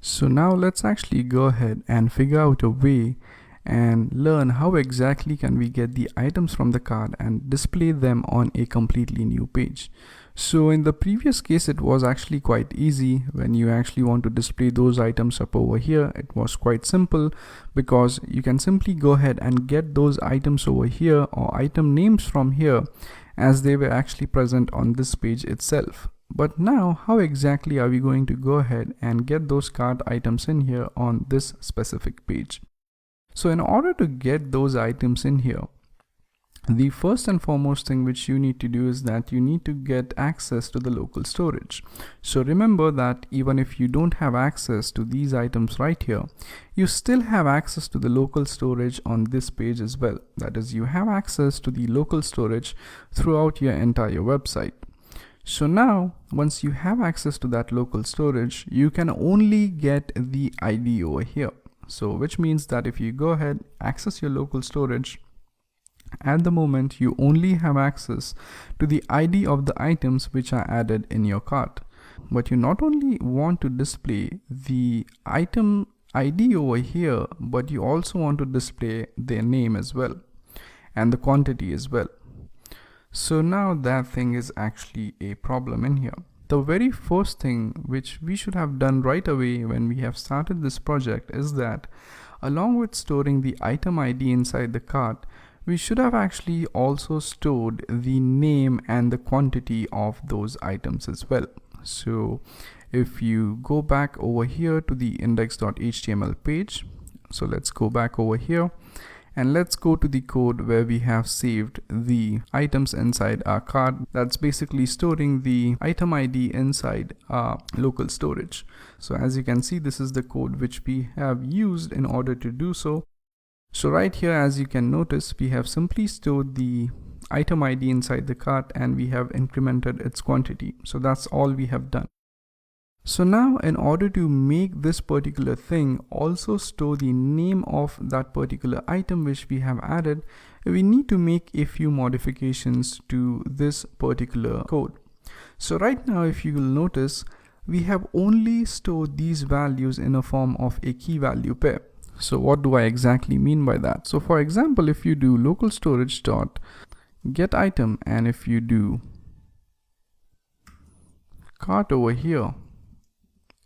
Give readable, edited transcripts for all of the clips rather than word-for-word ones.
So now let's actually go ahead and figure out a way and learn how exactly can we get the items from the cart and display them on a completely new page. So in the previous case, it was actually quite easy. When you actually want to display those items up over here, it was quite simple because you can simply go ahead and get those items over here or item names from here as they were actually present on this page itself. But now, how exactly are we going to go ahead and get those cart items in here on this specific page? So in order to get those items in here, the first and foremost thing which you need to do is that you need to get access to the local storage. So remember that even if you don't have access to these items right here, you still have access to the local storage on this page as well. That is, you have access to the local storage throughout your entire website. So now, once you have access to that local storage, you can only get the ID over here. So which means that if you go ahead, access your local storage, at the moment you only have access to the ID of the items which are added in your cart. But you not only want to display the item ID over here, but you also want to display their name as well and the quantity as well. So now that thing is actually a problem in here. The very first thing which we should have done right away when we have started this project is that along with storing the item ID inside the cart, we should have actually also stored the name and the quantity of those items as well. So if you go back over here to the index.html page, so let's go back over here and let's go to the code where we have saved the items inside our cart. That's basically storing the item ID inside our local storage. So as you can see, this is the code which we have used in order to do so. So right here, as you can notice, we have simply stored the item ID inside the cart and we have incremented its quantity. So that's all we have done. So now in order to make this particular thing also store the name of that particular item which we have added, we need to make a few modifications to this particular code. So right now, if you will notice, we have only stored these values in a form of a key value pair. So what do I exactly mean by that? So for example, if you do local storage dot get item and if you do cart over here,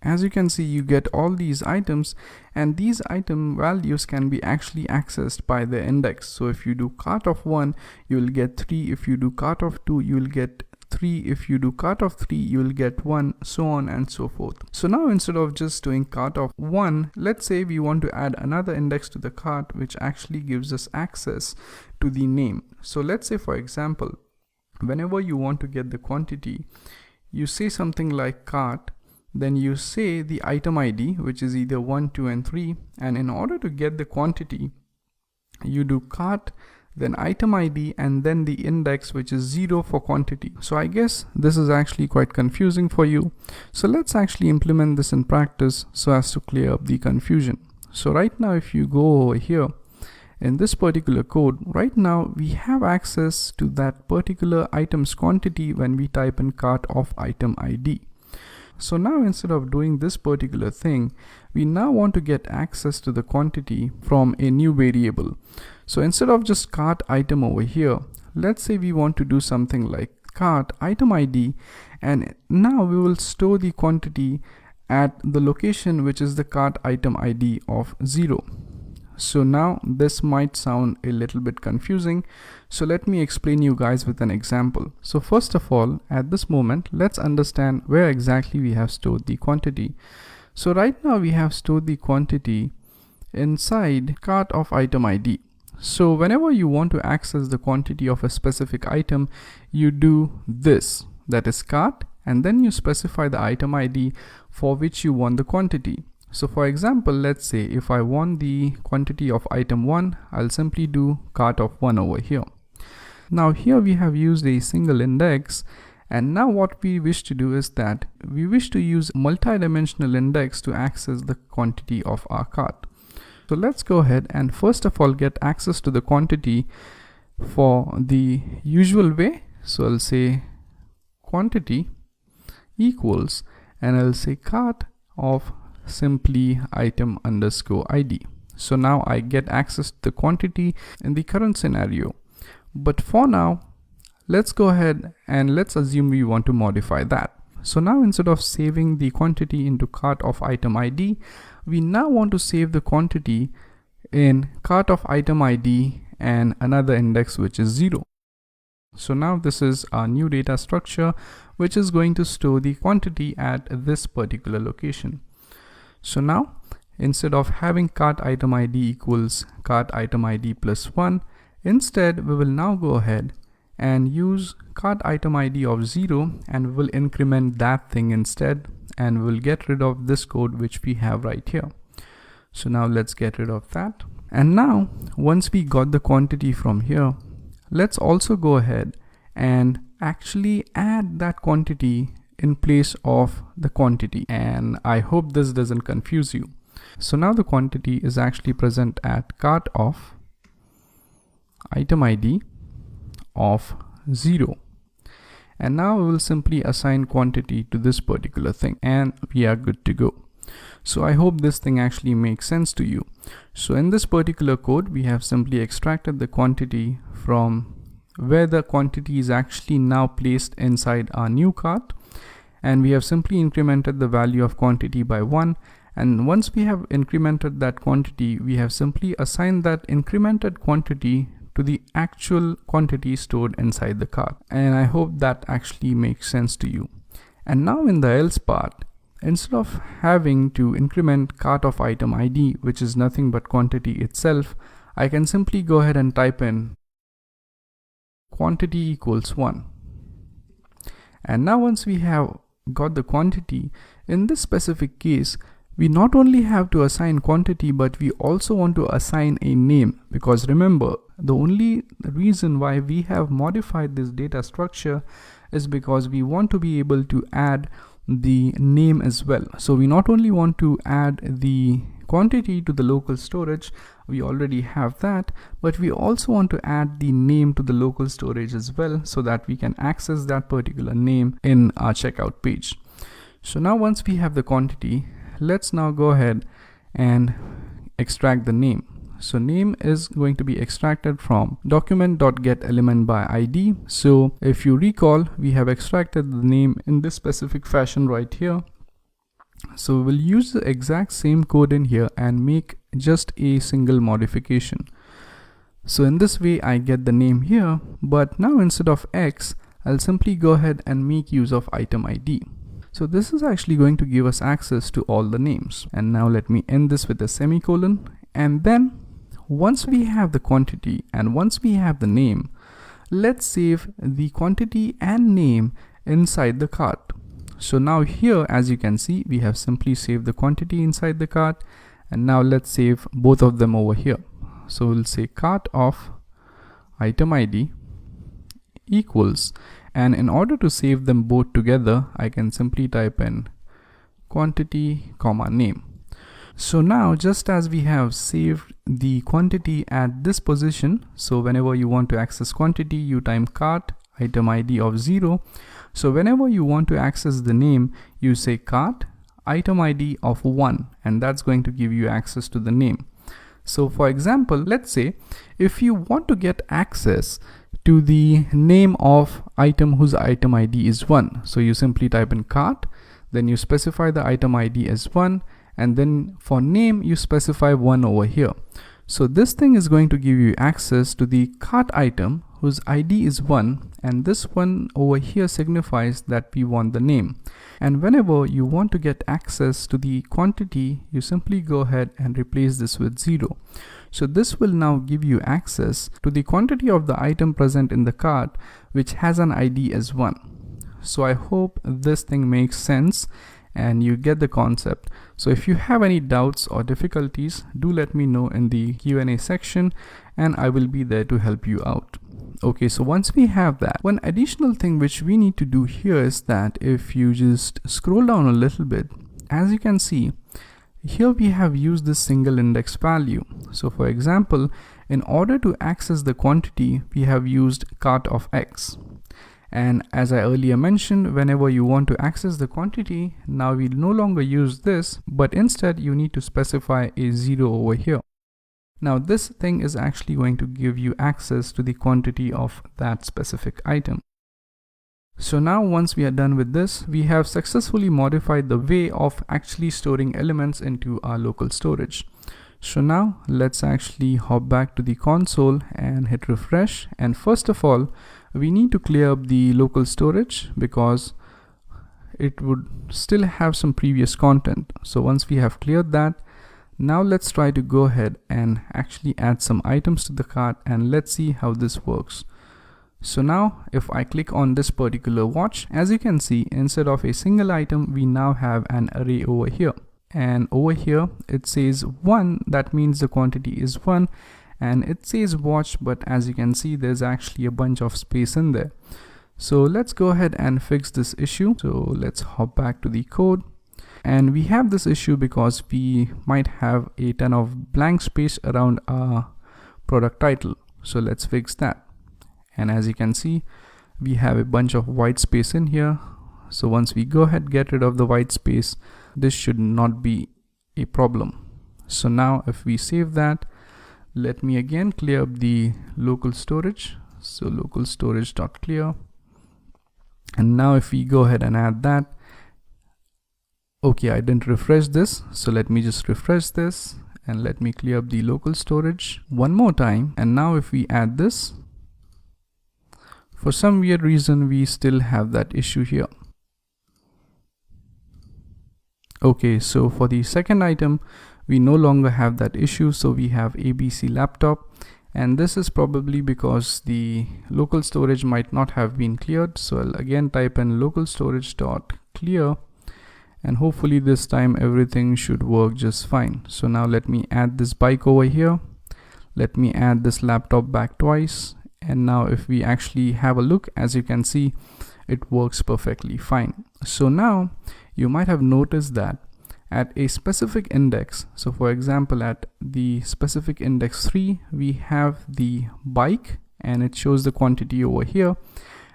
as you can see, you get all these items and these item values can be actually accessed by the index. So if you do cart of 1, you will get 3. If you do cart of 2, you will get 3. If you do cart of 3, you will get 1, so on and so forth. So now instead of just doing cart of 1, let's say we want to add another index to the cart which actually gives us access to the name. So let's say, for example, whenever you want to get the quantity, you say something like cart, then you say the item ID, which is either 1, 2 and 3, and in order to get the quantity, you do cart, then item ID, and then the index, which is 0 for quantity. So I guess this is actually quite confusing for you. So let's actually implement this in practice so as to clear up the confusion. So right now, if you go over here in this particular code, right now we have access to that particular item's quantity when we type in cart of item ID. So now instead of doing this particular thing, we now want to get access to the quantity from a new variable. So instead of just cart item over here, let's say we want to do something like cart item ID, and now we will store the quantity at the location which is the cart item ID of 0. So now this might sound a little bit confusing. So let me explain you guys with an example. So first of all, at this moment, let's understand where exactly we have stored the quantity. So right now we have stored the quantity inside cart of item ID. So whenever you want to access the quantity of a specific item, you do this, that is cart, and then you specify the item ID for which you want the quantity. So for example, let's say if I want the quantity of item 1, I'll simply do cart of 1 over here. Now here we have used a single index, and now what we wish to do is that we wish to use multi-dimensional index to access the quantity of our cart. So let's go ahead and first of all get access to the quantity for the usual way. So I'll say quantity equals, and I'll say cart of simply item underscore ID. So now I get access to the quantity in the current scenario. But for now, let's go ahead and let's assume we want to modify that. So now instead of saving the quantity into cart of item ID, we now want to save the quantity in cart of item ID and another index which is 0. So now this is our new data structure which is going to store the quantity at this particular location. So now instead of having cart item ID equals cart item ID plus 1, instead we will now go ahead and use cart item ID of 0 and we will increment that thing instead, and we will get rid of this code which we have right here. So now let's get rid of that. And now once we got the quantity from here, let's also go ahead and actually add that quantity in place of the quantity, and I hope this doesn't confuse you. So now the quantity is actually present at cart of item ID of 0, and now we will simply assign quantity to this particular thing and we are good to go. So I hope this thing actually makes sense to you. So in this particular code, we have simply extracted the quantity from where the quantity is actually now placed inside our new cart, and we have simply incremented the value of quantity by 1. And once we have incremented that quantity, we have simply assigned that incremented quantity to the actual quantity stored inside the cart. And I hope that actually makes sense to you. And now in the else part, instead of having to increment cart of item ID, which is nothing but quantity itself, I can simply go ahead and type in quantity equals 1. And now once we have got the quantity, in this specific case, we not only have to assign quantity, but we also want to assign a name, because remember, the only reason why we have modified this data structure is because we want to be able to add the name as well. So we not only want to add the quantity to the local storage, we already have that, but we also want to add the name to the local storage as well, so that we can access that particular name in our checkout page. So now once we have the quantity, let's now go ahead and extract the name. So name is going to be extracted from document.getElementById. So if you recall, we have extracted the name in this specific fashion right here. So we'll use the exact same code in here and make just a single modification. So in this way I get the name here, but now instead of X, I'll simply go ahead and make use of item ID. So this is actually going to give us access to all the names. And now let me end this with a semicolon. And then once we have the quantity and once we have the name, let's save the quantity and name inside the cart. So now here, as you can see, we have simply saved the quantity inside the cart, and now let's save both of them over here. So we'll say cart of item ID equals, and in order to save them both together, I can simply type in quantity comma name. So now just as we have saved the quantity at this position, so whenever you want to access quantity, you type cart item ID of 0. So whenever you want to access the name, you say cart item ID of 1, and that's going to give you access to the name. So for example, let's say if you want to get access to the name of item whose item ID is 1, so you simply type in cart, then you specify the item ID as 1, and then for name you specify 1 over here. So this thing is going to give you access to the cart item whose ID is 1, and this one over here signifies that we want the name. And whenever you want to get access to the quantity, you simply go ahead and replace this with 0. So this will now give you access to the quantity of the item present in the cart, which has an ID as 1. So I hope this thing makes sense and you get the concept. So if you have any doubts or difficulties, do let me know in the Q&A section and I will be there to help you out. Okay, so once we have that, one additional thing which we need to do here is that if you just scroll down a little bit, as you can see, here we have used this single index value. So for example, in order to access the quantity, we have used cart of X. And as I earlier mentioned, whenever you want to access the quantity, now we no longer use this, but instead you need to specify a 0 over here. Now this thing is actually going to give you access to the quantity of that specific item. So now once we are done with this, we have successfully modified the way of actually storing elements into our local storage. So now let's actually hop back to the console and hit refresh. And first of all, we need to clear up the local storage because it would still have some previous content. So once we have cleared that, now let's try to go ahead and actually add some items to the cart, and let's see how this works. So now if I click on this particular watch, as you can see, instead of a single item, we now have an array over here. And over here it says 1, that means the quantity is 1, and it says watch, but as you can see, there's actually a bunch of space in there. So let's go ahead and fix this issue. So let's hop back to the code. And we have this issue because we might have a ton of blank space around our product title. So let's fix that. And as you can see, we have a bunch of white space in here. So once we go ahead, get rid of the white space, this should not be a problem. So now if we save that, let me again clear up the local storage. So local storage.clear. And now if we go ahead and add that, okay, I didn't refresh this, so let me just refresh this and let me clear up the local storage one more time. And now if we add this, for some weird reason we still have that issue here. Okay, so for the second item we no longer have that issue, so we have ABC laptop, and this is probably because the local storage might not have been cleared. So I'll again type in local storage.clear, and hopefully this time everything should work just fine. So now let me add this bike over here, let me add this laptop back twice, and now if we actually have a look, as you can see, it works perfectly fine. So now you might have noticed that at a specific index, so for example at the specific index 3, we have the bike and it shows the quantity over here,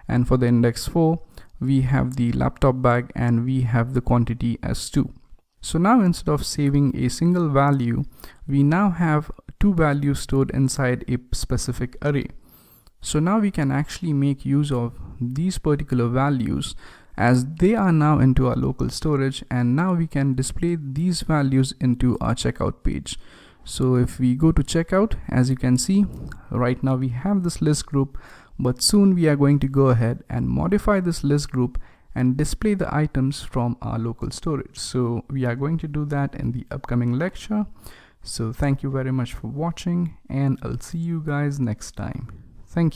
and for the index 4 we have the laptop bag and we have the quantity as 2. So now instead of saving a single value, we now have 2 values stored inside a specific array. So now we can actually make use of these particular values as they are now into our local storage, and now we can display these values into our checkout page. So if we go to checkout, as you can see, right now we have this list group, but soon we are going to go ahead and modify this list group and display the items from our local storage. So we are going to do that in the upcoming lecture. So thank you very much for watching, and I'll see you guys next time. Thank you.